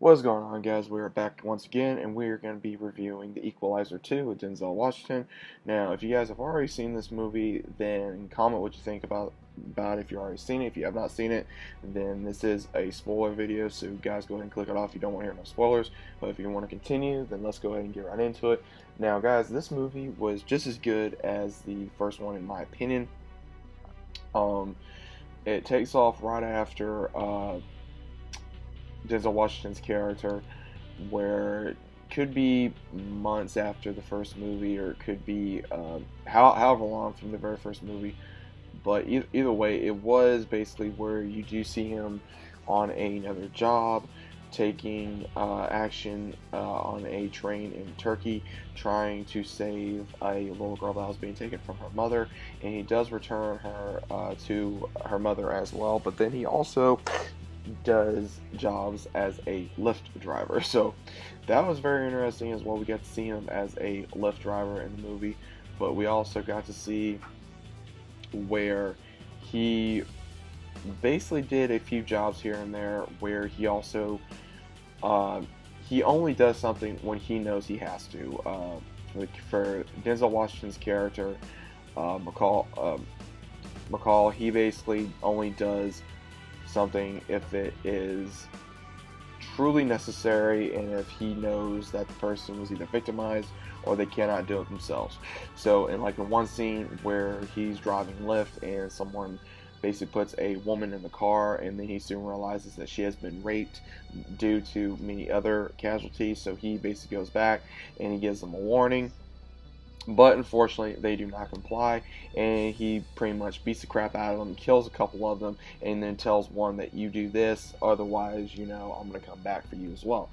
What's going on, guys? We're back once again, and we're going to be reviewing The Equalizer 2 with Denzel Washington. Now, if you guys have already seen this movie, then comment what you think about it if you've already seen it. If you have not seen it, then this is a spoiler video, so guys, go ahead and click it off if you don't want to hear no spoilers. But if you want to continue, then let's go ahead and get right into it. Now, guys, this movie was just as good as the first one, in my opinion. It takes off right after Denzel Washington's character, where it could be months after the first movie, or it could be however long from the very first movie. But either way, it was basically where you do see him on another job, taking action on a train in Turkey, trying to save a little girl that was being taken from her mother, and he does return her to her mother as well. But then he also does jobs as a Lyft driver, so that was very interesting as well. We got to see him as a Lyft driver in the movie, but we also got to see where he basically did a few jobs here and there, where he also he only does something when he knows he has to. For Denzel Washington's character, McCall, he basically only does something if it is truly necessary, and if he knows that the person was either victimized or they cannot do it themselves. So in one scene where he's driving Lyft and someone basically puts a woman in the car, and then he soon realizes that she has been raped due to many other casualties, so he basically goes back and he gives them a warning. But unfortunately, they do not comply, and he pretty much beats the crap out of them, kills a couple of them, and then tells one that you do this, otherwise, I'm going to come back for you as well.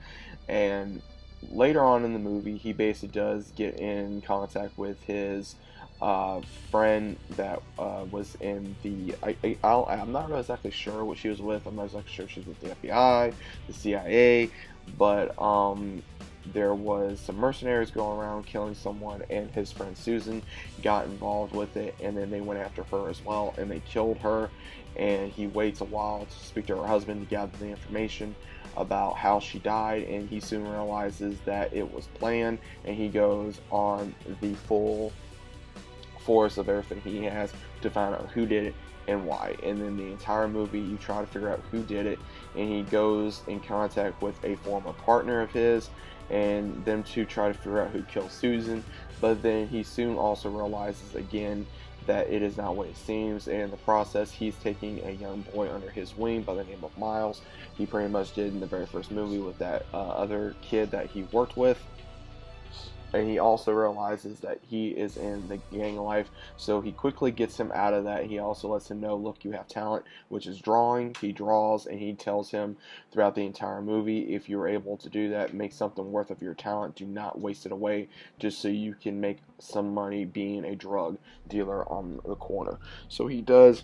And later on in the movie, he basically does get in contact with his friend that was in the, I'm not exactly sure what she was with. I'm not exactly sure if she was with the FBI, the CIA, but there was some mercenaries going around killing someone, and his friend Susan got involved with it, and then they went after her as well, and they killed her. And he waits a while to speak to her husband to gather the information about how she died, and he soon realizes that it was planned, and he goes on the full force of everything he has to find out who did it and why. And then the entire movie, you try to figure out who did it, and he goes in contact with a former partner of his, and them two try to figure out who killed Susan. But then he soon also realizes again that it is not what it seems, and in the process he's taking a young boy under his wing by the name of Miles. He pretty much did in the very first movie with that other kid that he worked with. And he also realizes that he is in the gang life, so he quickly gets him out of that. He also lets him know, look, you have talent, which is drawing. He draws, and he tells him throughout the entire movie, if you're able to do that, make something worth of your talent. Do not waste it away just so you can make some money being a drug dealer on the corner. So he does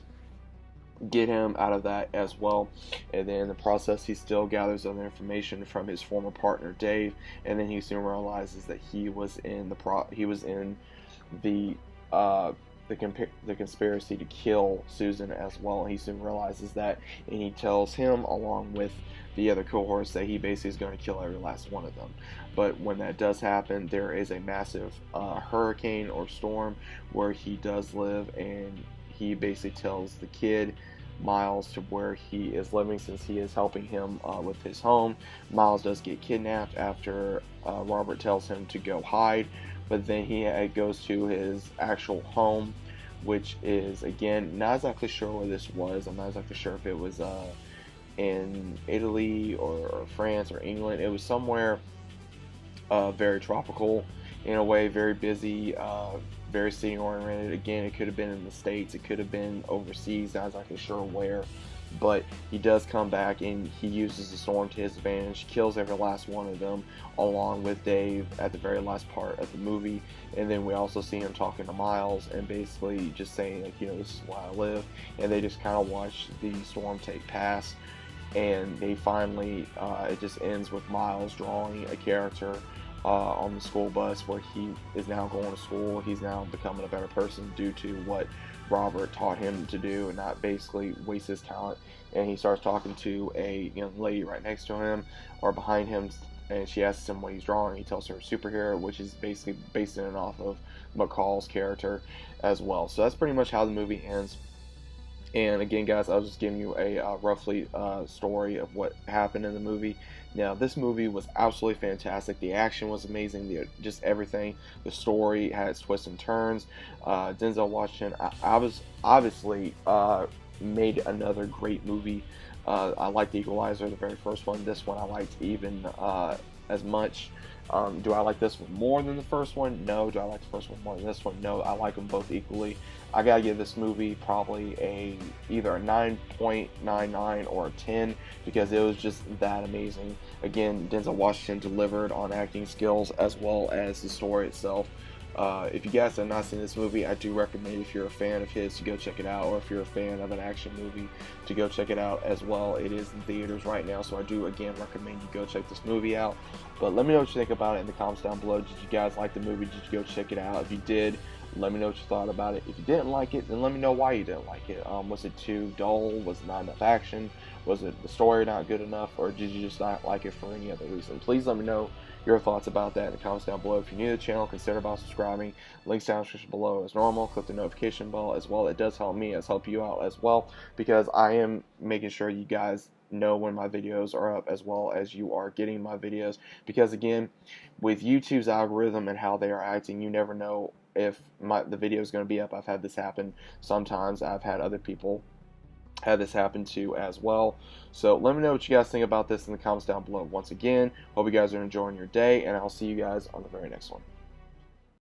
get him out of that as well, and then in the process he still gathers other information from his former partner Dave, and then he soon realizes that he was in the conspiracy to kill Susan as well. And he soon realizes that, and he tells him along with the other cohorts that he basically is going to kill every last one of them. But when that does happen, there is a massive hurricane or storm where he does live, and he basically tells the kid Miles to where he is living, since he is helping him with his home. Miles does get kidnapped after Robert tells him to go hide, but then he goes to his actual home, which is, again, not exactly sure where this was. I'm not exactly sure if it was in Italy or France or England. It was somewhere very tropical in a way, very busy, very city oriented. Again, it could have been in the States, it could have been overseas, not exactly sure where. But he does come back, and he uses the storm to his advantage, kills every last one of them, along with Dave at the very last part of the movie. And then we also see him talking to Miles and basically just saying, this is why I live. And they just kind of watch the storm take past, and they finally, it just ends with Miles drawing a character on the school bus, where he is now going to school. He's now becoming a better person due to what Robert taught him to do, and not basically waste his talent and he starts talking to a young lady right next to him or behind him, and she asks him what he's drawing. He tells her a superhero, which is basically basing it off of McCall's character as well. So that's pretty much how the movie ends. And again, guys, I was just giving you a roughly story of what happened in the movie. Now, this movie was absolutely fantastic. The action was amazing. Just everything. The story had its twists and turns. Denzel Washington, I was obviously made another great movie. I liked Equalizer, the very first one. This one I liked even as much. Do I like this one more than the first one? No. Do I like the first one more than this one? No. I like them both equally. I gotta give this movie probably either a 9.99 or a 10 because it was just that amazing. Again, Denzel Washington delivered on acting skills as well as the story itself. If you guys have not seen this movie, I do recommend, if you're a fan of his, to go check it out, or if you're a fan of an action movie, to go check it out as well. It is in theaters right now, so I do again recommend you go check this movie out. But let me know what you think about it in the comments down below. Did you guys like the movie? Did you go check it out? If you did, let me know what you thought about it. If you didn't like it, then let me know why you didn't like it. Was it too dull? Was it not enough action? Was it the story not good enough? Or did you just not like it for any other reason? Please let me know your thoughts about that in the comments down below. If you're new to the channel, consider about subscribing. Links down in the description below as normal. Click the notification bell as well. It does help me, as help you out as well, because I am making sure you guys know when my videos are up, as well as you are getting my videos, because again, with YouTube's algorithm and how they are acting, you never know if the video is going to be up. I've had this happen sometimes. I've had other people had this happen too as well. So let me know what you guys think about this in the comments down below. Once again, hope you guys are enjoying your day, and I'll see you guys on the very next one.